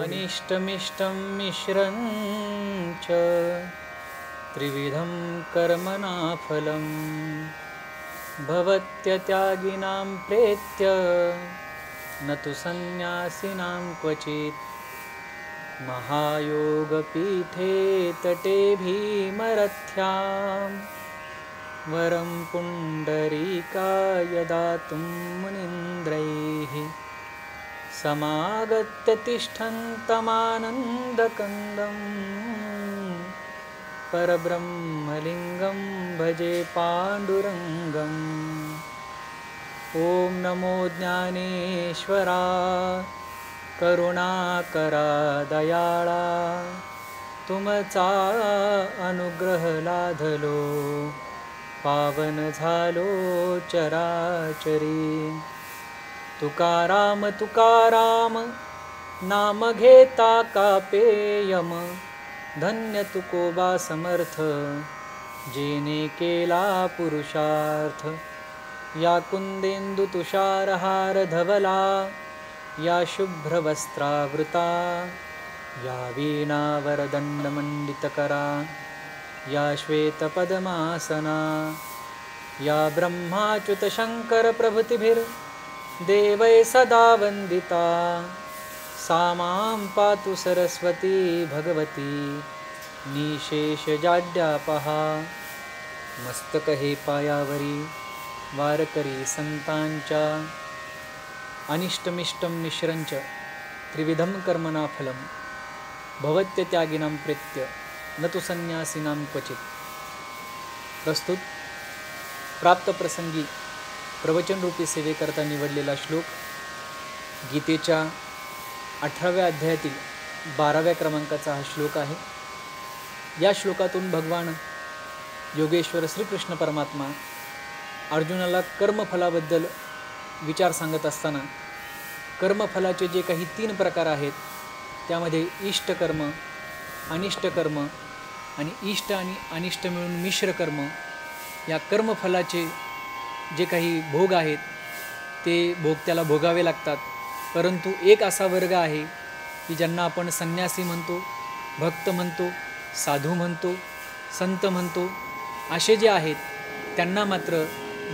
अनिष्टमिष्टं मिश्रं च त्रिविधं कर्मणा फलं भवत्यत्यागिनां प्रेत्य न तु सन्न्यासिनां क्वचित् महायोगपीठे तटे भीमरथ्यां वरं पुण्डरीकाय दातुं मुनीन्द्रैः समागत्य तिष्ठन्तमानन्दकन्दं परब्रह्मलिङ्गं भजे पाण्डुरङ्गम्। ॐ नमो ज्ञानेश्वरा करुणाकरा दयाळा तुमचा अनुग्रह लाधलो पावन झालो चराचरी। तुकाराम तुकाराम नाम घेता कापेयम धन्य तुकोबा समर्थ जेने केला पुरुषार्थ। या कुंदेंदु तुषारहार धवला या शुभ्रवस्त्रावृता या वीणावरदण्डमण्डितकरा या श्वेतपद्मासना या ब्रह्माच्युतशङ्कर प्रभृतिभिर्देवै सदा वन्दिता सा मां पातु सरस्वती भगवती निशेषजाड्यापहा। मस्तक हे पायावरी वारकरी संतांच्या अनिष्टमिष्टं मिश्रंच त्रिविधं कर्मणा फलं भवत्यत्यागिनां प्रेत्य न तु सन्न्यासिनां क्वचित्। प्रस्तुत प्राप्त प्रसंगी प्रवचनरूपी सेवेकरता निवडलेला श्लोक गीतेच्या 18व्या अध्यायातील 12व्या क्रमांकाचा हा श्लोक आहे। या श्लोकातून भगवान योगेश्वर श्रीकृष्ण परमात्मा अर्जुनाला कर्मफलाबद्दल विचार सांगत असताना कर्मफलाचे जे काही 3 प्रकार आहेत त्यामध्ये इष्टकर्म, अनिष्टकर्म आणि इष्ट आणि अनिष्ट मिळून मिश्र कर्म या कर्मफलाचे जे काही भोग आहेत ते भोग त्याला भोगावे लागतात। परंतु एक असा वर्ग आहे की ज्यांना आपण संन्यासी म्हणतो, भक्त म्हणतो, साधू म्हणतो, संत म्हणतो, असे जे आहेत त्यांना मात्र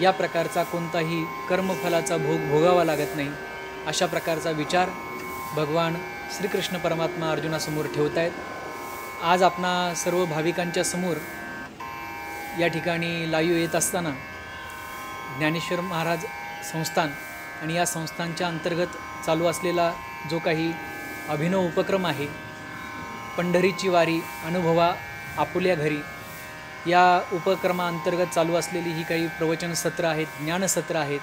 या प्रकारचा कोणताही कर्मफलाचा भोग भोगावा लागत नाही। अशा प्रकारचा विचार भगवान श्रीकृष्ण परमात्मा अर्जुनासमोर ठेवत आहेत। आज आपणा सर्व भाविकांच्या समोर या ठिकाणी लाईव्ह येत असताना ज्ञानेश्वर महाराज संस्थान आणि या संस्थांच्या अंतर्गत चालू असलेला जो काही अभिनव उपक्रम आहे पंढरीची वारी अनुभवा आपुल्या घरी, या उपक्रमाअंतर्गत चालू असलेली ही काही प्रवचन सत्र आहेत, ज्ञानसत्र आहेत।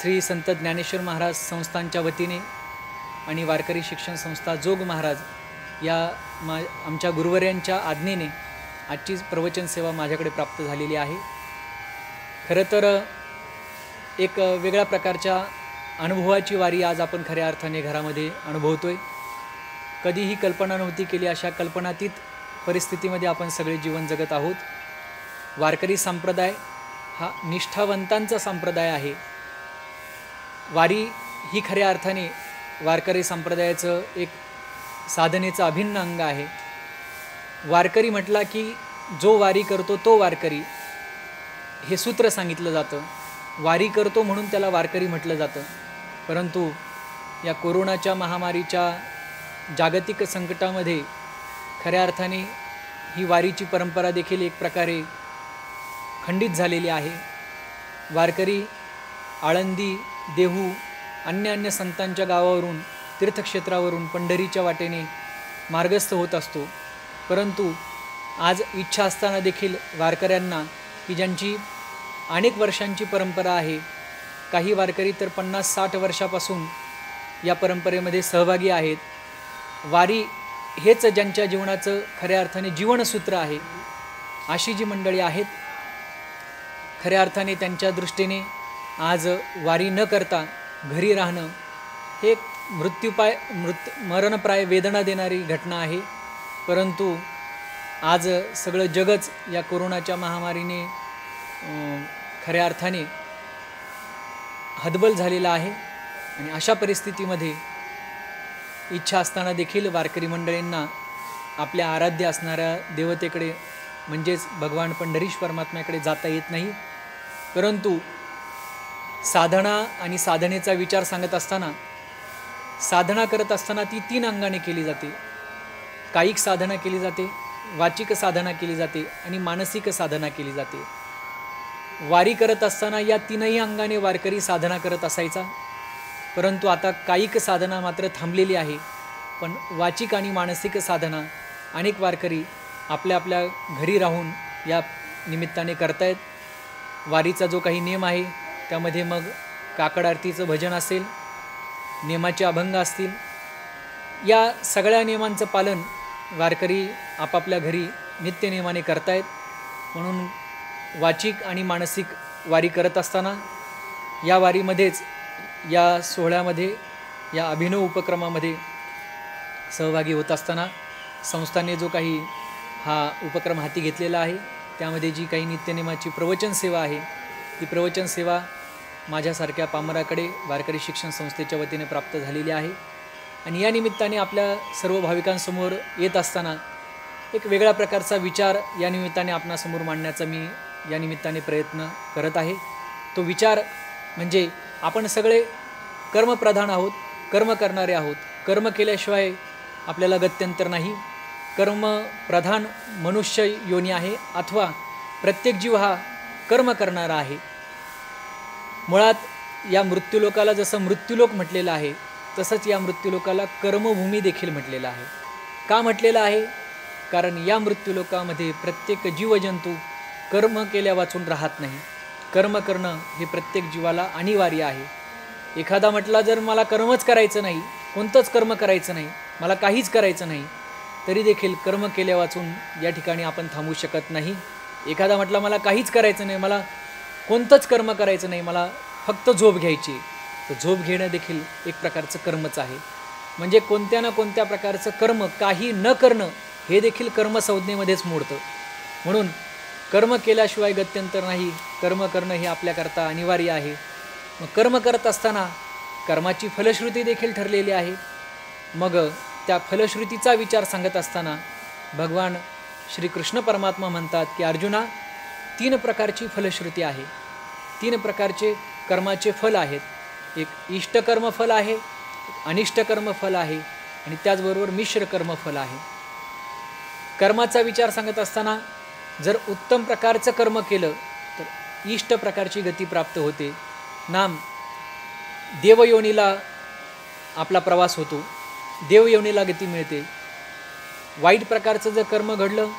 श्री संत ज्ञानेश्वर महाराज संस्थांच्या वतीने आणि वारकरी शिक्षण संस्था जोग महाराज या आमच्या गुरुवर्यांच्या आज्ञेने आजची प्रवचन सेवा माझ्याकडे प्राप्त झालेली आहे। खरं तर एक वेगळ्या प्रकारच्या अनुभवाची वारी आज आपण खऱ्या अर्थाने घरामध्ये अनुभवतोय। कधीही कल्पना नव्हती केली अशा कल्पनातीत परिस्थितीमध्ये आपण सगळे जीवन जगत आहोत। वारकरी संप्रदाय हा निष्ठावंतांचा संप्रदाय आहे। वारी ही खऱ्या अर्थाने वारकरी संप्रदायाचं एक साधनेचं अभिन्न अंग आहे। वारकरी म्हटला की जो वारी करतो तो वारकरी हे सूत्र सांगितलं जातं। वारी करतो म्हणून त्याला वारकरी म्हटलं जातं। परंतु या कोरोनाच्या महामारीच्या जागतिक संकटामध्ये खऱ्या अर्थाने ही वारीची परंपरा देखील एक प्रकारे खंडित झालेली आहे। वारकरी आळंदी, देहू, अन्य संतांच्या गावावरून, तीर्थक्षेत्रावरून पंढरीच्या वाटेने मार्गस्थ होत असतो। परंतु आज इच्छा असताना देखील वारकऱ्यांना की ज्यांची अनेक वर्षांची परंपरा आहे, काही वारकरी तर 50-60 वर्षापासून या परंपरेमध्ये सहभागी आहेत, वारी हेच ज्यांच्या जीवनाचं खऱ्या अर्थाने जीवनसूत्र आहे, अशी जी मंडळी आहेत खऱ्या अर्थाने त्यांच्या दृष्टीने आज वारी न करता घरी राहणं हे मरणप्राय वेदना देणारी घटना आहे। परंतु आज सगळं जगच या कोरोनाच्या महामारीने खऱ्या अर्थाने हतबल झालेला आहे आणि अशा परिस्थितीमध्ये इच्छा असताना देखील वारकरी मंडळींना आपल्या आराध्य असणाऱ्या देवतेकडे म्हणजेच भगवान पंढरीश परमात्म्याकडे जाता येत नाही। परंतु साधना आणि साधनेचा विचार सांगत असताना साधना करत असताना ती 3 अंगाने केली जाते। कायिक साधना केली जाते, वाचिक साधना केली जाते आणि मानसिक साधना केली जाते। वारी करत असताना या 3ही अंगाने वारकरी साधना करत असायचा, परंतु आता कायिक साधना मात्र थांबलेली आहे। पण वाचिक आणि मानसिक साधना अनेक वारकरी आपल्या आपल्या घरी राहून या निमित्ताने करतायत। वारीचा जो काही नियम आहे त्यामध्ये मग काकड आरतीचं भजन असेल, नियमाचे अभंग असतील, या सगळ्या नियमांचं पालन वारकरी आपापल्या घरी नित्यनियमाने करतायत। म्हणून वाचिक आणि मानसिक वारी करत असताना या वारीमध्येच या सोहळ्यामध्ये या अभिनव उपक्रमामध्ये सहभागी होत असताना संस्थाने जो काही हा उपक्रम हाती घेतलेला आहे त्यामध्ये जी काही नित्यनेमाची प्रवचन सेवा आहे ती प्रवचन सेवा माझ्यासारख्या पामराकडे वारकरी शिक्षण संस्थेच्या वतीने प्राप्त झालेली आहे। आणि या निमित्ताने आपल्या सर्व भाविकांसमोर येत असताना एक वेगळ्या प्रकारचा विचार या निमित्ताने आपणासमोर मांडण्याचा मी या निमित्ताने प्रयत्न करत आहे। तो विचार म्हणजे आपण सगळे कर्मप्रधान आहोत, कर्म करणारे आहोत। कर्म केल्याशिवाय आपल्याला गत्यंतर नाही। कर्मप्रधान मनुष्य योनी आहे अथवा प्रत्येक जीव हा कर्म करणारा आहे। मुळात या मृत्यूलोकाला जसं मृत्यूलोक म्हटलेलं आहे तसंच या मृत्यूलोकाला कर्मभूमी देखील म्हटलेलं आहे। का म्हटलेलं आहे? कारण या मृत्यूलोकामध्ये प्रत्येक जीवजंतू कर्म केल्या वाचून राहत नाही। कर्म करणं हे प्रत्येक जीवाला अनिवार्य आहे। एखादा म्हटला जर मला कर्मच करायचं नाही, कोणतंच कर्म करायचं नाही, मला काहीच करायचं नाही, तरी देखील कर्म केल्या वाचून या ठिकाणी आपण थांबू शकत नाही। एखादा म्हटला मला काहीच करायचं नाही, मला कोणतंच कर्म करायचं नाही, मला फक्त झोप घ्यायची, तर झोप घेणं देखील एक प्रकारचं कर्मच आहे। म्हणजे कोणत्या ना कोणत्या प्रकारचं कर्म काही न करणं हे देखील कर्मसंज्ञेमध्येच मोडतं। म्हणून कर्म केल्याशिवाय गत्यंतर नाही, कर्म करणं हे आपल्याकरता अनिवार्य आहे। मग कर्म करत असताना कर्माची फलश्रुती देखील ठरलेली आहे। मग त्या फलश्रुतीचा विचार सांगत असताना भगवान श्री कृष्ण परमात्मा म्हणतात की अर्जुना 3 प्रकारची फलश्रुती आहे, 3 प्रकारचे कर्माचे फल आहेत। एक इष्टकर्म फल आहे, अनिष्टकर्म फल आहे आणि त्याचबरोबर मिश्र कर्म फल आहे। कर्माचा विचार सांगत असताना जर उत्तम प्रकारचं कर्म केलं तर इष्ट प्रकारची गती प्राप्त होते। नाम देवयोनीला आपला प्रवास होतो, देवयोनीला गती मिळते। वाईट प्रकारचं जर कर्म घडलं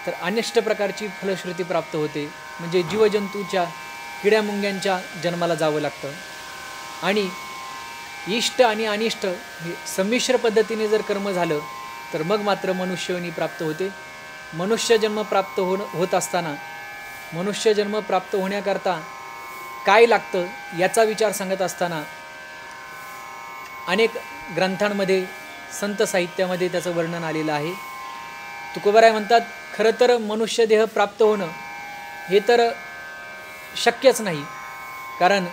तर अनिष्ट प्रकारची फलश्रुती प्राप्त होते, म्हणजे जीवजंतूच्या किड्यामुंग्यांच्या जन्माला जावं लागतं। आणि इष्ट आणि अनिष्ट हे संमिश्र पद्धतीने जर कर्म झालं तर मग मात्र मनुष्ययोनी प्राप्त होते। मनुष्य जन्म प्राप्त होत असताना मनुष्य जन्म प्राप्त होण्याकरता काय लागतं याचा विचार सांगत असताना अनेक ग्रंथांमध्ये संत साहित्यामध्ये त्याचं वर्णन आलेलं आहे। तुकोबाराय म्हणतात खरं तर मनुष्य देह प्राप्त होणं हे तर शक्यच नाही, कारण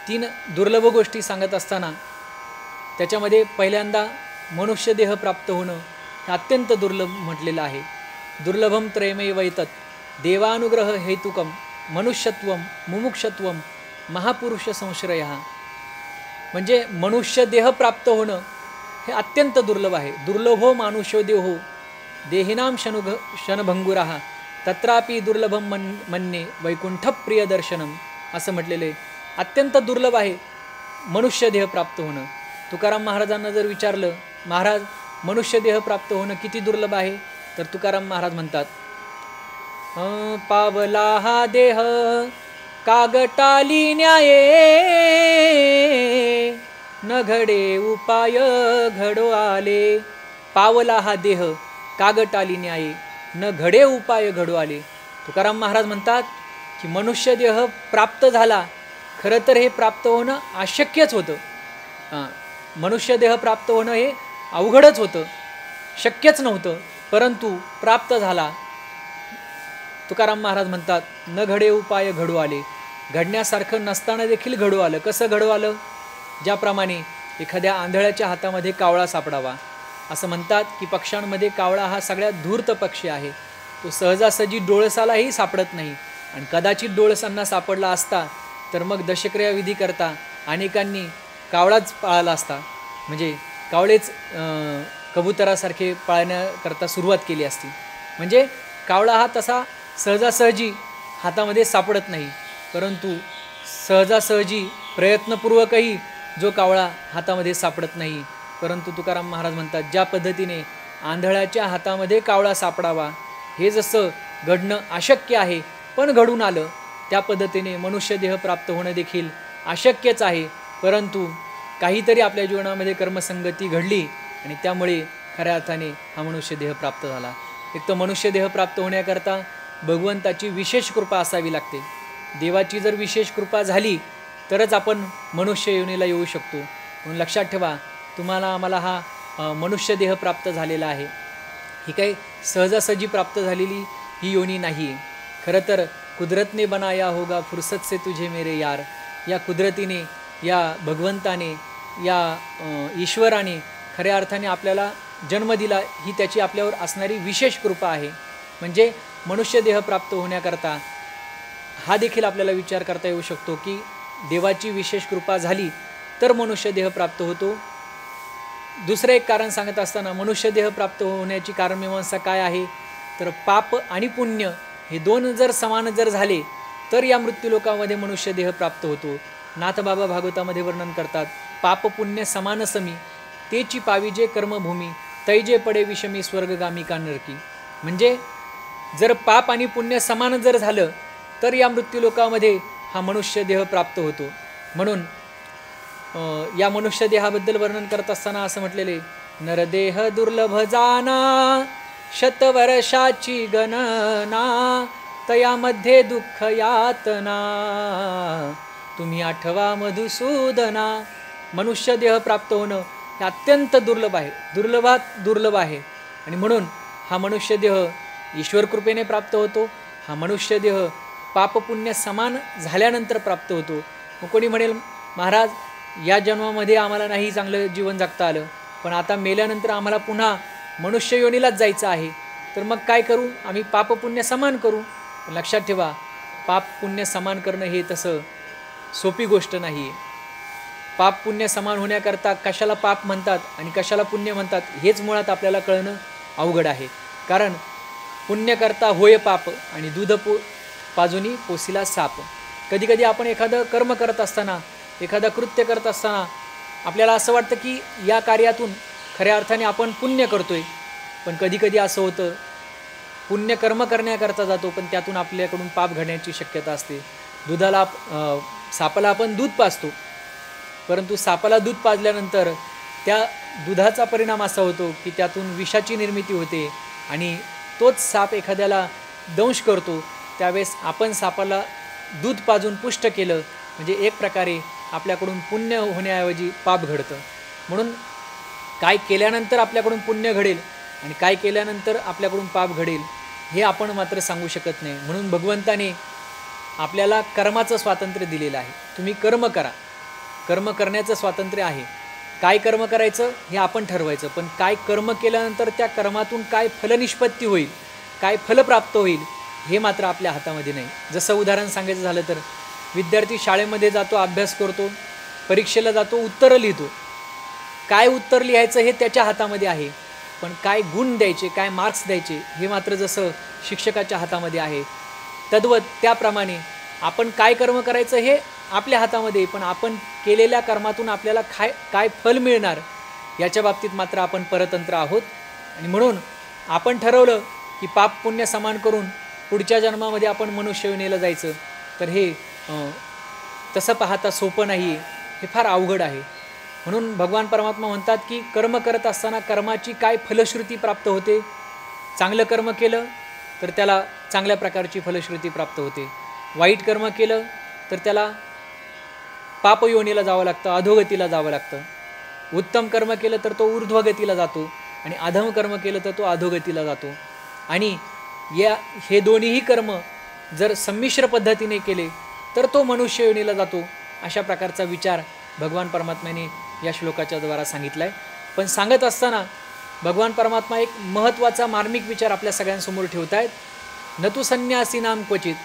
3 दुर्लभ गोष्टी सांगत असताना त्याच्यामध्ये पहिल्यांदा मनुष्य देह प्राप्त होणं हे अत्यंत दुर्लभ म्हटलेलं आहे। दुर्लभम त्रयमेव एतत् देवानुग्रह हेतुकम मनुष्यत्वम मुमुक्षत्वम महापुरुष संश्रयः। म्हणजे मनुष्य देह प्राप्त होणं हे अत्यंत दुर्लभ आहे। दुर्लभो मानुष्यो देहो देहिनाम क्षणभंगुराः तत्रापि दुर्लभम मन्ये वैकुंठ प्रिय दर्शनम असं म्हटलेले अत्यंत दुर्लभ आहे मनुष्य देह प्राप्त होणं। तुकाराम महाराजांना जर विचारलं महाराज मनुष्य देह प्राप्त होणं किती दुर्लभ आहे, तर तुकाराम महाराज म्हणतात पावला हा देह कागटाली न्याये न घडे उपाय घडो आले। पावला हा देह कागटाली न्याये न घडे उपाय घडो आले। तुकाराम महाराज म्हणतात की मनुष्य देह प्राप्त झाला, खरं तर हे प्राप्त होणं अशक्यच होतं। मनुष्य देह प्राप्त होणं हे अवघडच होतं, शक्यच नव्हतं, परंतु प्राप्त झाला। तुकाराम महाराज म्हणतात न घडे उपाय घडू आले। घडण्यासारखं नसताना देखील घडू आलं। कसं घडू आलं? ज्याप्रमाणे एखाद्या आंधळ्याच्या हातामध्ये कावळा सापडावा. असं म्हणतात की पक्ष्यांमध्ये कावळा हा सगळ्यात धूर्त पक्षी आहे. तो सहजासहजी डोळसालाही सापडत नाही आणि कदाचित डोळसांना सापडला असता तर मग दशक्रिया विधी करता अनेकांनी कावळाच पाळला असता, म्हणजे कावळेच कबुतरासारखे पाळण्याकरता सुरुवात केली असती. म्हणजे कावळा हा तसा सहजासहजी हातामध्ये सापडत नाही, परंतु सहजासहजी प्रयत्नपूर्वकही जो कावळा हातामध्ये सापडत नाही. परंतु तुकाराम महाराज म्हणतात, ज्या पद्धतीने आंधळ्याच्या हातामध्ये कावळा सापडावा हे जसं घडणं अशक्य आहे पण घडून आलं, त्या पद्धतीने मनुष्यदेह प्राप्त होणं देखील अशक्यच आहे. परंतु काहीतरी आपल्या जीवनामध्ये कर्मसंगती घडली आणि त्यामुळे खऱ्या अर्थाने हा मनुष्यदेह प्राप्त झाला. एक तर मनुष्यदेह प्राप्त होण्याकरता भगवंताची विशेष कृपा असावी लागते. देवाची जर विशेष कृपा झाली तरच आपण मनुष्य योनीला येऊ शकतो. म्हणून लक्षात ठेवा, तुम्हाला आम्हाला हा मनुष्यदेह प्राप्त झालेला आहे. ही काही सहजासहजी प्राप्त झालेली ही योनी नाही आहे. खरं तर कुदरतने बनाया होगा फुर्सत से तुझे मेरे यार, या कुदरतीने, या भगवंताने, या ईश्वराने खऱ्या अर्थाने आपल्याला जन्म दिला, ही त्याची आपल्यावर असणारी विशेष कृपा आहे. म्हणजे मनुष्यदेह प्राप्त होण्याकरता हा देखील आपल्याला विचार करता येऊ शकतो की देवाची विशेष कृपा झाली तर मनुष्यदेह प्राप्त होतो. दुसरं एक कारण सांगत असताना मनुष्यदेह प्राप्त होण्याची कारणमीमांसा काय आहे, तर पाप आणि पुण्य हे दोन जर समान जर झाले तर या मृत्यूलोकामध्ये मनुष्यदेह प्राप्त होतो. नाथबाबा भागवतामध्ये वर्णन करतात, पाप पुण्य समान समी तेची पाविजे कर्मभूमी तैजे पडे विषमी स्वर्गगामी का नरकी. म्हणजे जर पाप आणि पुण्य समान जर झालं तर या मृत्यूलोकामध्ये हा मनुष्यदेह प्राप्त होतो. म्हणून या मनुष्यदेहाबद्दल वर्णन करत असताना असं म्हटलेले, नरदेह दुर्लभ जाना शतवर्षाची गणना तयामध्ये दुःख यातना तुम्ही आठवा मधुसूदना. मनुष्यदेह प्राप्त होणं हे अत्यंत दुर्लभ आहे, दुर्लभात दुर्लभ आहे. आणि म्हणून हा मनुष्यदेह ईश्वर कृपेने प्राप्त होतो. हा मनुष्यदेह पापपुण्य समान झाल्यानंतर प्राप्त होतो. मग कोणी म्हणेल, महाराज या जन्मामध्ये आम्हाला नाही चांगलं जीवन जगता आलं, पण आता मेल्यानंतर आम्हाला पुन्हा मनुष्य योनीलाच जायचं आहे, तर मग काय करू, आम्ही पापपुण्य समान करू. पण लक्षात ठेवा, पाप पुण्य समान करणं हे तसं सोपी गोष्ट नाही आहे. पाप पुण्य समान होण्याकरता कशाला पाप म्हणतात आणि कशाला पुण्य म्हणतात हेच मुळात आपल्याला कळणं अवघड आहे. कारण पुण्य करता होय पाप आणि दूध पाजुनी पोसिला साप. कधीकधी आपण एखादं कर्म करत असताना, एखादं कृत्य करत असताना आपल्याला असं वाटतं की या कार्यातून खऱ्या अर्थाने आपण पुण्य करतोय, पण कधीकधी असं होतं पुण्य कर्म करण्याकरता जातो पण त्यातून आपल्याकडून पाप घडण्याची शक्यता असते. सापाला आपण दूध पाजतो, परंतु सापाला दूध पाजल्यानंतर त्या दुधाचा परिणाम असा होतो की त्यातून विषाची निर्मिती होते आणि तोच साप एखाद्याला दंश करतो. त्यावेळेस आपण सापाला दूध पाजून पुष्ट केलं म्हणजे एक प्रकारे आपल्याकडून पुण्य होण्याऐवजी पाप घडतं. म्हणून काय केल्यानंतर आपल्याकडून पुण्य घडेल आणि काय केल्यानंतर आपल्याकडून पाप घडेल हे आपण मात्र सांगू शकत नाही. म्हणून भगवंताने आपल्याला कर्माचं स्वातंत्र्य दिलेलं आहे. तुम्ही कर्म करा, कर्म करण्याचं स्वातंत्र्य आहे. काय कर्म करायचं हे आपण ठरवायचं, पण काय कर्म केल्यानंतर त्या कर्मातून काय फलनिष्पत्ती होईल, काय फल प्राप्त होईल हे मात्र आपल्या हातामध्ये नाही. जसं उदाहरण सांगायचं झालं तर विद्यार्थी शाळेमध्ये जातो, अभ्यास करतो, परीक्षेला जातो, उत्तरं लिहितो. काय उत्तर लिहायचं हे त्याच्या हातामध्ये आहे, पण काय गुण द्यायचे, काय मार्क्स द्यायचे हे मात्र जसं शिक्षकाच्या हातामध्ये आहे. तद्वत त्याप्रमाणे आपण काय कर्म करायचं हे आपल्या हातामध्ये, पण आपण केलेल्या कर्मातून आपल्याला काय फल मिळणार याच्या बाबतीत मात्र आपण परतंत्र आहोत. आणि म्हणून आपण ठरवलं की पाप पुण्य समान करून पुढच्या जन्मामध्ये आपण मनुष्य योनीला जायचं, तर हे तसं पाहता सोपं नाही आहे, हे फार अवघड आहे. म्हणून भगवान परमात्मा म्हणतात की कर्म करत असताना कर्माची काय फलश्रुती प्राप्त होते. चांगलं कर्म केलं तर त्याला चांगल्या प्रकारची फलश्रुती प्राप्त होते. वाईट कर्म केलं तर त्याला पापयोनीला जावं लागतं, अधोगतीला जावं लागतं. उत्तम कर्म केलं तर तो ऊर्ध्वगतीला जातो आणि अधम कर्म केलं तर तो अधोगतीला जातो. आणि हे दोन्हीही कर्म जर संमिश्र पद्धतीने केले तर तो मनुष्य योनीला जातो. अशा प्रकारचा विचार भगवान परमात्म्याने या श्लोकाच्या द्वारा सांगितलं आहे. पण सांगत असताना भगवान परमात्मा एक महत्त्वाचा मार्मिक विचार आपल्या सगळ्यांसमोर ठेवत आहेत. न तु संन्यासीनाम क्वचित.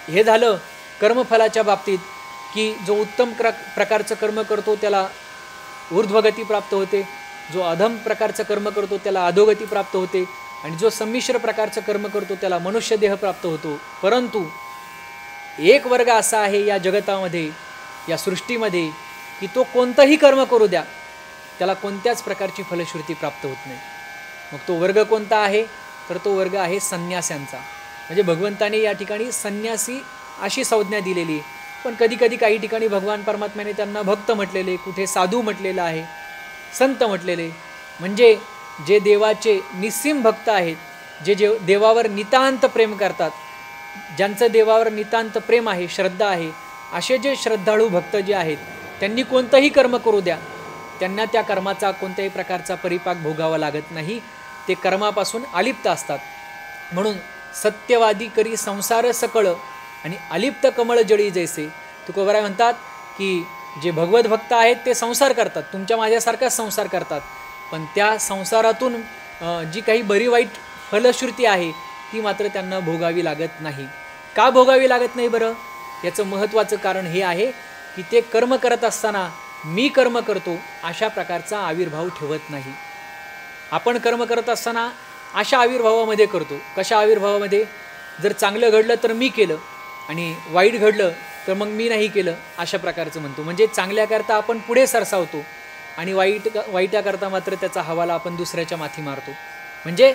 हे झालं कर्मफलाच्या बाबतीत, की जो उत्तम प्रकारचं कर्म करतो त्याला ऊर्ध्वगती प्राप्त होते, जो अधम प्रकारचं कर्म करतो त्याला अधोगती प्राप्त होते, आणि जो संमिश्र प्रकारचं कर्म करतो त्याला मनुष्य देह प्राप्त होतो. परंतु एक वर्ग असा आहे या जगतामध्ये, या सृष्टीमध्ये, की तो कोणतंही कर्म करू द्या त्याला कोणत्याच प्रकारची फलश्रुती प्राप्त होत नाही. मग तो वर्ग कोणता आहे? तर तो वर्ग आहे संन्यास्यांचा. म्हणजे भगवंताने या ठिकाणी संन्यासी अशी संज्ञा दिलेली. पण कधी कधी काही ठिकाणी भगवान परमात्म्याने त्यांना भक्त म्हटलेले, कुठे साधू म्हटलेलं आहे, संत म्हटलेले. म्हणजे जे देवाचे निस्सीम भक्त आहेत, जे देवावर नितांत प्रेम करतात, ज्यांचं देवावर नितांत प्रेम आहे, श्रद्धा आहे, असे जे श्रद्धाळू भक्त जे आहेत त्यांनी कोणतंही कर्म करू द्या, त्यांना त्या कर्माचा कोणत्याही प्रकारचा परिपाक भोगावा लागत नाही. ते कर्मापासून अलिप्त असतात. म्हणून सत्यवादी करी संसार सकळ आणि अलिप्त कमळ जळी जैसे. तुकोबाराय म्हणतात की जे भगवत भक्त आहेत ते संसार करतात, तुमच्या माझ्यासारखाच संसार करतात, पण त्या संसारातून जी काही बरी वाईट फलश्रुती आहे ती मात्र त्यांना भोगावी लागत नाही. का भोगावी लागत नाही बरं? याचं महत्त्वाचं कारण हे आहे की ते कर्म करत असताना मी कर्म करतो अशा प्रकारचा आविर्भाव ठेवत नाही. आपण कर्म करत असताना अशा आविर्भावामध्ये करतो. कशा आविर्भावामध्ये? जर चांगलं घडलं तर मी केलं आणि वाईट घडलं तर मग मी नाही केलं, अशा प्रकारचं म्हणतो. म्हणजे चांगल्याकरता आपण पुढे सरसावतो आणि वाईटाकरता मात्र त्याचा हवाला आपण दुसऱ्याच्या माथी मारतो. म्हणजे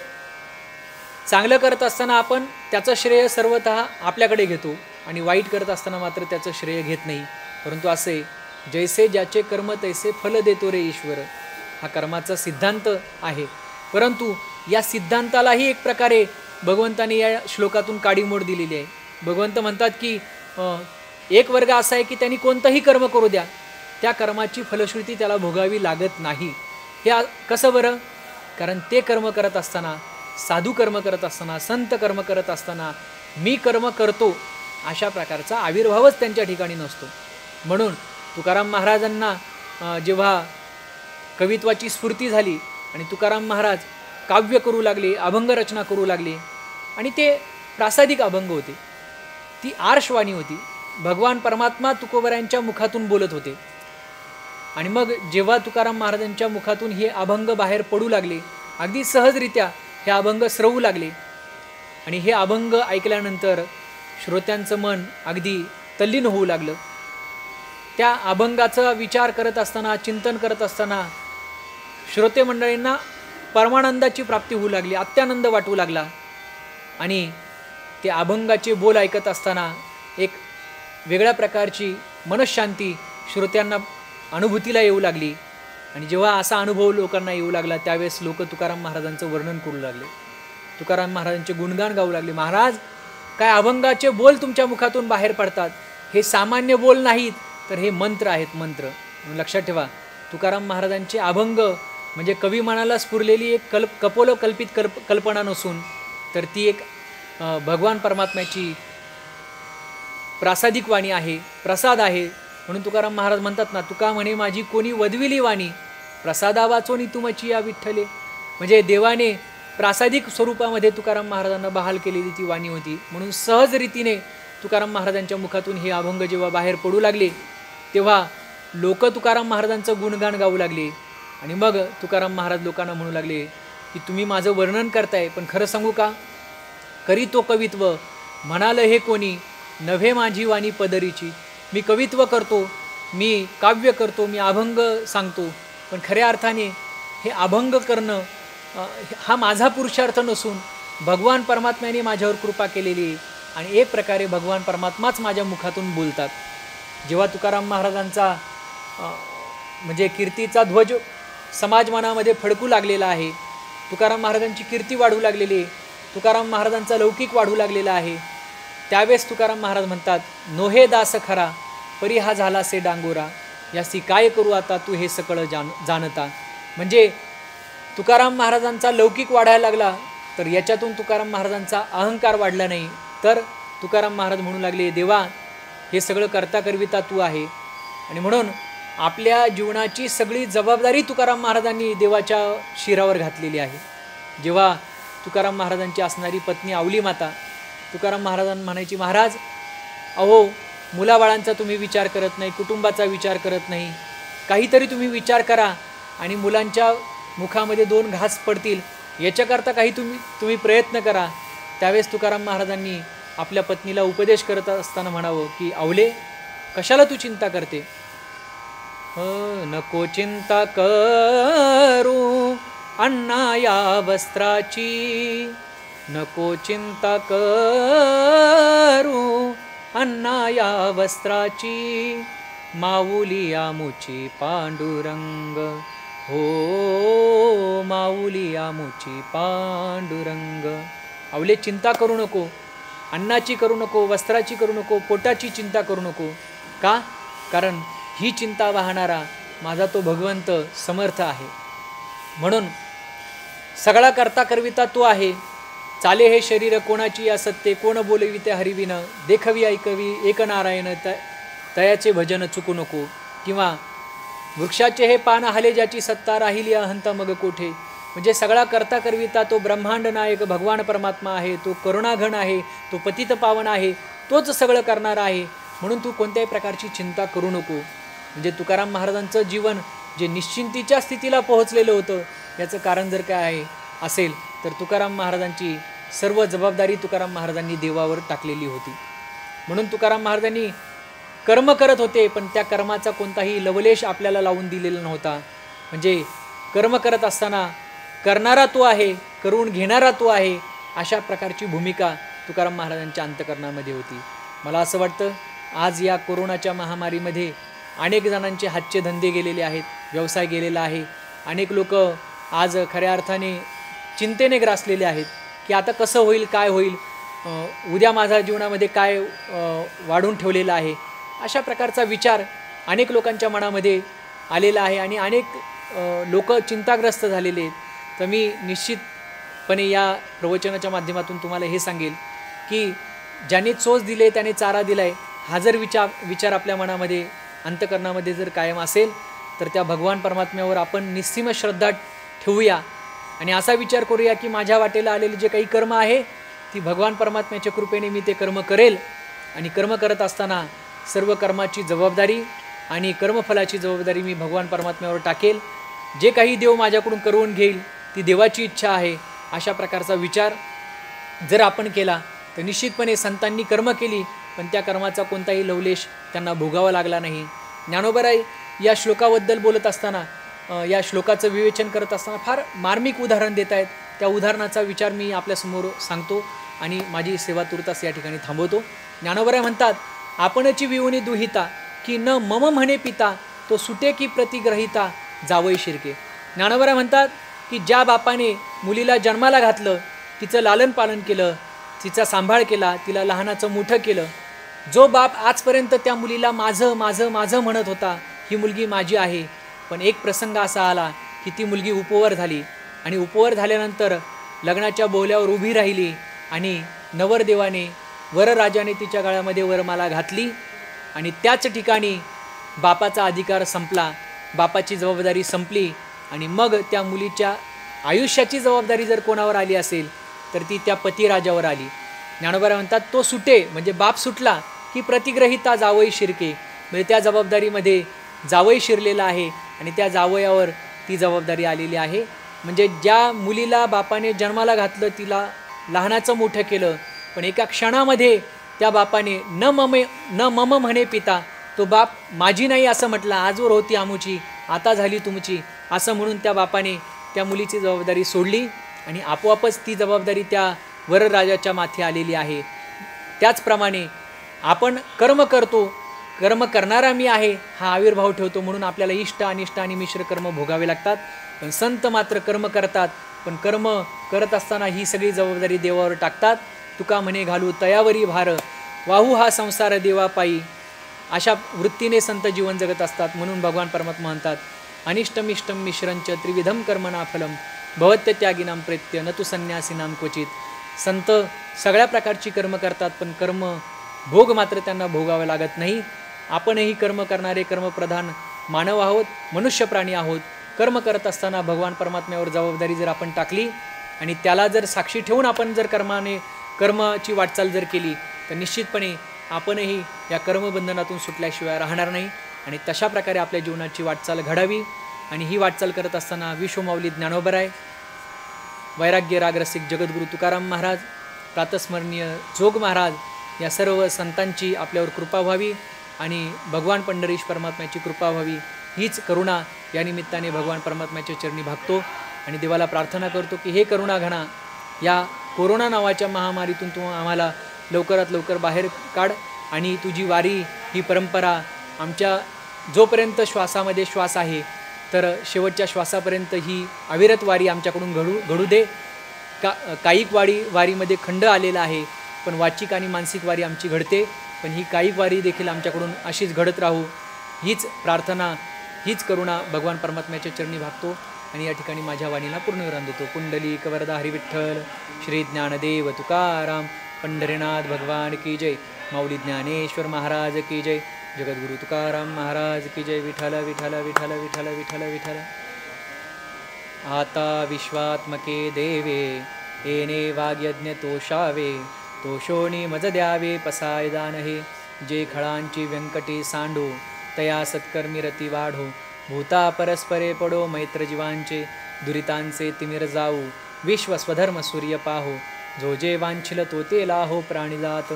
चांगलं करत असताना आपण त्याचं श्रेय सर्वतः आपल्याकडे घेतो आणि वाईट करत असताना मात्र त्याचं श्रेय घेत नाही. परंतु असे जैसे ज्याचे कर्म तैसे फल देतो रे ईश्वर, हा कर्माचा सिद्धांत आहे. परंतु या सिद्धांतालाही एक प्रकारे भगवंताने या श्लोकातून काडीमोड दिलेली आहे. भगवंत म्हणतात की एक वर्ग असा आहे की त्यांनी कोणतंही कर्म करू द्या, त्या कर्माची फलश्रुती त्याला भोगावी लागत नाही. हे कसं बरं? कारण ते कर्म करत असताना, साधू कर्म करत असताना, संत कर्म करत असताना मी कर्म करतो अशा प्रकारचा आविर्भावच त्यांच्या ठिकाणी नसतो. म्हणून तुकाराम महाराजांना जेव्हा कवित्वाची स्फूर्ती झाली आणि तुकाराम महाराज काव्य करू लागले, अभंग रचना करू लागले, आणि ते प्रासादिक अभंग होते, ती आर्षवाणी होती. भगवान परमात्मा तुकोबरायांच्या मुखातून बोलत होते. आणि मग जेव्हा तुकाराम महाराजांच्या मुखातून हे अभंग बाहेर पडू लागले, अगदी सहजरित्या हे अभंग स्रवू लागले, आणि हे अभंग ऐकल्यानंतर श्रोत्यांचं मन अगदी तल्लीन होऊ लागलं. त्या अभंगाचा विचार करत असताना, चिंतन करत असताना श्रोते मंडळींना परमानंदाची प्राप्ती होऊ लागली, अत्यानंद वाटू लागला. आणि ते अभंगाचे बोल ऐकत असताना एक वेगळ्या प्रकारची मनःशांती श्रोत्यांना अनुभूतीला येऊ लागली. आणि जेव्हा असा अनुभव लोकांना येऊ लागला त्यावेळेस लोक तुकाराम महाराजांचं वर्णन करू लागले, तुकाराम महाराजांचे गुणगान गाऊ लागले. महाराज, काय अभंगाचे बोल तुमच्या मुखातून बाहेर पडतात, हे सामान्य बोल नाहीत, तर हे मंत्र आहेत, मंत्र. लक्षात ठेवा, तुकाराम महाराजांचे अभंग म्हणजे कवी मनाला स्फुरलेली एक कल्पित कल्पना नसून तर ती एक भगवान परमात्म्याची प्रासादिक वाणी आहे, प्रसाद आहे. म्हणून तुकाराम महाराज म्हणतात ना, तुका म्हणे माझी कोणी वदविली वाणी, प्रसादा वाचोनी तुमची या विठ्ठले. म्हणजे देवाने प्रासादिक स्वरूपामध्ये तुकाराम महाराजांना बहाल केलेली ती वाणी होती. म्हणून सहज रीतीने तुकाराम महाराजांच्या मुखातून हे अभंग जेव्हा बाहेर पडू लागले तेव्हा लोक तुकाराम महाराजांचं गुणगान गाऊ लागले. आणि मग तुकाराम महाराज लोकांना म्हणू लागले की तुम्ही माझं वर्णन करताय, पण खरं सांगू का, करी तो कवित्व म्हणालं हे कोणी, नव्हे माझी वाणी पदरीची. मी कवित्व करतो, मी काव्य करतो, मी अभंग सांगतो, पण खऱ्या अर्थाने हे अभंग करणं हा माझा पुरुषार्थ नसून भगवान परमात्म्याने माझ्यावर कृपा केलेली. आणि एक प्रकारे भगवान परमात्माच माझ्या मुखातून बोलतात. जेव्हा तुकाराम महाराजांचा म्हणजे कीर्तीचा ध्वज समाज मनामध्ये फडकू लागलेला आहे, तुकाराम महाराजांची कीर्ती वाढू लागलेली आहे, तुकाराम महाराजांचा लौकिक वाढू लागलेला आहे, त्यावेळेस तुकाराम महाराज म्हणतात, नोहे दास खरा परी हा झाला से डांगोरा, यासी काय करू आता तू हे सकळ जाणता. म्हणजे तुकाराम महाराजांचा लौकिक वाढायला लागला तर याच्यातून तुकाराम महाराजांचा अहंकार वाढला नाही, तर तुकाराम महाराज म्हणू लागले, देवा हे सगळं करता करविता तू आहे. आणि म्हणून आपल्या जीवनाची सगळी जबाबदारी तुकाराम महाराजांनी देवाच्या शिरावर घातलेली आहे. जेव्हा तुकाराम महाराजांची असणारी पत्नी आवली माता तुकाराम महाराजांना म्हणायची, महाराज अहो मुलाबाळांचा तुम्ही विचार करत नाही, कुटुंबाचा विचार करत नाही, काहीतरी तुम्ही विचार करा आणि मुलांच्या मुखामध्ये 2 घास पडतील याच्याकरता काही तुम्ही प्रयत्न करा. त्यावेळेस तुकाराम महाराजांनी आपल्या पत्नीला उपदेश करत असताना म्हणावं की आवले कशाला तू चिंता करते, नको चिंता करू अण्णा या वस्त्राची, नको चिंता करू अण्णा या वस्त्राची, माऊली आमुची पांडुरंग, हो माऊली आमुची पांडुरंग. आवले चिंता करू नको, अन्नाची करू नको, वस्त्राची करू नको, पोटाची चिंता करू नको. का? कारण ही चिंता वाहणारा माझा तो भगवंत समर्थ आहे. म्हणून सगळा करता करविता तो आहे. चाले हे शरीर कोणाची असत्ते, कोण बोलविते हरिविन, देखवी ऐकवी एक नारायण तयाचे भजन चुकू नको. किंवा वृक्षाचे हे पान हाले ज्याची सत्ता राहिली अहंता मग कोठे. म्हणजे सगळा करता करविता तो ब्रह्मांड नायक भगवान परमात्मा आहे, तो करुणाघन आहे, तो पतित पावन आहे, तोच सगळं करणारा आहे. म्हणून तू कोणत्याही प्रकारची चिंता करू नको. म्हणजे तुकाराम महाराजांचं जीवन जे निश्चिंतीच्या स्थितीला पोहोचलेलं होतं याचं कारण जर काय आहे असेल तर तुकाराम महाराजांची सर्व जबाबदारी तुकाराम महाराजांनी देवावर टाकलेली होती. म्हणून तुकाराम महाराजांनी कर्म करत होते, पण त्या कर्माचा कोणताही लवलेश आपल्याला लावून दिलेला नव्हता. म्हणजे कर्म करत असताना करणारा तो आहे, करून घेणारा तो आहे, अशा प्रकारची भूमिका तुकाराम महाराजांच्या अंतःकरणामध्ये होती. मला असं वाटतं आज या कोरोनाच्या महामारीमध्ये अनेक जणांचे हातचे धंदे गेलेले आहेत, व्यवसाय गेलेला आहे. अनेक लोक आज खऱ्या अर्थाने चिंतेने ग्रासलेले आहेत की आता कसं होईल, काय होईल, उद्या माझ्या जीवनामध्ये काय वाढून ठेवलेलं आहे. अशा प्रकारचा विचार अनेक लोकांच्या मनामध्ये आलेला आहे आणि अनेक लोक चिंताग्रस्त झालेले आहेत. तर मी निश्चितपणे या प्रवचनाच्या माध्यमातून तुम्हाला हे सांगेल की ज्याने चोच दिले त्याने चारा दिला आहे. हा जर विचार आपल्या मनामध्ये अंतःकरणामध्ये जर कायम असेल तर त्या भगवान परमात्म्यावर आपण निस्सीम श्रद्धा ठेवूया आणि असा विचार करूया की माझ्या वाटेला आलेले जे काही कर्म आहे ती भगवान परमात्म्याच्या कृपेने मी ते कर्म करेल आणि कर्म करत असताना सर्व कर्माची जबाबदारी आणि कर्मफलाची जबाबदारी मी भगवान परमात्म्यावर टाकेल. जे काही देव माझ्याकडून करून घेईल ती देवाची इच्छा आहे. अशा प्रकारचा विचार जर आपण केला तर निश्चितपणे संतांनी कर्म केली पण त्या कर्माचा कोणताही लवलेश त्यांना भोगावा लागला नाही. ज्ञानोबाराय या श्लोकाबद्दल बोलत असताना या श्लोकाचं विवेचन करत असताना फार मार्मिक उदाहरण देत आहेत. त्या उदाहरणाचा विचार मी आपल्यासमोर सांगतो आणि माझी सेवा तुर्तास या ठिकाणी थांबवतो. ज्ञानोबाराय म्हणतात, आपणची विवुनी दुहिता की न मम म्हणे पिता, तो सुटे की प्रतिग्रहिता जावई शिरके. ज्ञानोबाराय म्हणतात की ज्या बापाने मुलीला जन्माला घातलं, तिचं लालन पालन केलं, तिचा सांभाळ केला, तिला लहानाचं मोठं केलं, जो बाप आजपर्यंत त्या मुलीला माझं माझं माझं म्हणत होता, ही मुलगी माझी आहे, पण एक प्रसंग असा आला की ती मुलगी उपवर झाली आणि उपवर झाल्यानंतर लग्नाच्या बोहल्यावर उभी राहिली आणि नवरदेवाने वरराजाने तिच्या गळ्यामध्ये वरमाला घातली आणि त्याच ठिकाणी बापाचा अधिकार संपला, बापाची जबाबदारी संपली आणि मग त्या मुलीच्या आयुष्याची जबाबदारी जर कोणावर आली असेल तर ती त्या पतिराजावर आली. ज्ञानोबाराय म्हणतात तो सुटे म्हणजे बाप सुटला की प्रतिग्रहिता जावई शिरके, म्हणजे त्या जबाबदारीमध्ये जावई शिरलेला आहे आणि त्या जावयावर ती जबाबदारी आलेली आहे. म्हणजे ज्या मुलीला बापाने जन्माला घातलं, तिला लहानाचं मोठं केलं, पण एका क्षणामध्ये त्या बापाने न मम म्हणे पिता, तो बाप माझी नाही असं म्हटलं, आजवर होती आमुची आता झाली तुमची असं म्हणून त्या बापाने त्या मुलीची जबाबदारी सोडली आणि आपोआपच ती जबाबदारी त्या वरराजाच्या माथे आलेली आहे. त्याचप्रमाणे आपण कर्म करतो, कर्म करणारा मी आहे हा आविर्भाव ठेवतो म्हणून आपल्याला इष्ट अनिष्ट आणि मिश्र कर्म भोगावे लागतात. पण संत मात्र कर्म करतात, पण कर्म करत असताना ही सगळी जबाबदारी देवावर टाकतात. तुका म्हणे घालू तयावरी भार, वाहू हा संसार देवा पायी. अशा वृत्तीने संत जीवन जगत असतात. म्हणून भगवान परमात्मा म्हणतात, अनिष्टमिष्टम मिश्रंच त्रिविधम कर्मना फलम भवत्य त्यागिनाम प्रेत्य न तु संन्यासीनाम क्वचित. संत सगळ्या प्रकारची कर्म करतात पण कर्म भोग मात्र त्यांना भोगावे लागत नाही. आपणही कर्म करणारे कर्मप्रधान मानव आहोत, मनुष्य प्राणी आहोत. कर्म करत असताना भगवान परमात्म्यावर जबाबदारी जर आपण टाकली आणि त्याला जर साक्षी ठेवून आपण जर कर्माची वाटचाल जर केली तर निश्चितपणे आपणही या कर्मबंधनातून सुटल्याशिवाय राहणार नाही. आणि तशा प्रकारे आपल्या जीवनाची वाटचाल घडावी. आणि ही वाटचाल करत असताना विश्वमाऊली ज्ञानोबराय, वैराग्य रागरसिक जगद्गुरू तुकाराम महाराज, प्रातस्मरणीय जोग महाराज या सर्व संतांची आपल्यावर कृपा व्हावी आणि भगवान पंढरीश परमात्म्याची कृपा व्हावी. हीच करुणा या निमित्ताने भगवान परमात्म्याच्या चरणी भागतो आणि देवाला प्रार्थना करतो की हे करुणा घना, या कोरोना नावाच्या महामारीतून तू आम्हाला लवकरात लवकर बाहेर काढ आणि तुझी वारी ही परंपरा आमच्या जोपर्यंत श्वासामध्ये श्वास आहे तर शेवटच्या श्वासापर्यंत ही अविरत वारी आमच्याकडून घडू दे. कायिक वारीमध्ये खंड आलेला आहे, पण वाचिक आणि मानसिक वारी आमची घडते, पण ही कायिक वारी देखील आमच्याकडून अशीच घडत राहू. हीच प्रार्थना, हीच करुणा भगवान परमात्म्याच्या चरणी भागतो आणि या ठिकाणी माझ्या वाणीला पूर्णविराम देतो. पुंडलिक वरदा हरी विठ्ठल, श्री ज्ञानदेव तुकाराम, पंढरीनाथ भगवान की जय, माऊली ज्ञानेश्वर महाराज की जय, जगद्गुरु तुकाराम महाराज की जय. विठ्ठल विठ्ठल विठ्ठल विठ्ठल विठ्ठल विठ्ठल. आता विश्वात्मके देवे, येणे वाग्यज्ञ तोषावे, तोषोनी मज द्यावे पसाय दान हे. जे खळांची व्यंकटी सांडो, तया सत्कर्मी रती वाढो. भूता परस्परे पडो मैत्र जीवांचे, दुरितांचे तिमिर जाऊ. विश्व स्वधर्म सूर्य पाहो, जो जे वांछिल तो ते लाहो. प्राणिजात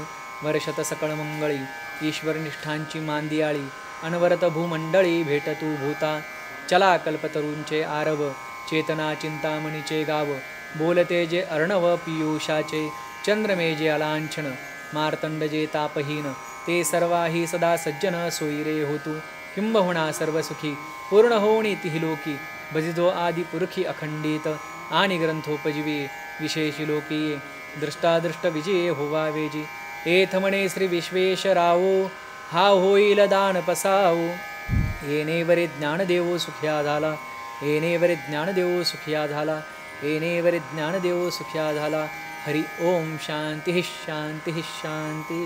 वर्षत सकळ मंगळी, ईश्वर निष्ठांची मांदियाळी. अनवरत भूमंडळी भेटतू भूता, चला कल्पतरूंचे आरव. चेतना चिंतामणीचे गाव, बोलते जे अर्णव पियुषाचे. चंद्रमे जे अलांछन, मार्तंड जे तापहीन. ते सर्वाही सदा सज्जन सोयीरे होतू. किंबहुना सर्वसुखी, पूर्ण होणी तिही लोकी. भजिजो आदि पुरखी अखंडित, आणि ग्रंथोपजीवी विशेषी लोकी. दृष्टादृष्ट विजये होवावेजी. एथ म्हणे श्री विश्वेश्वरावो, हा होईल दान पसावो. येणेवरे ज्ञानदेवो सुखिया झाला, येणेवरे ज्ञानदेवो सुखिया झाला, येणेवरे ज्ञानदेवो सुखिया झाला. हरि ओम. शांती शांती शांती.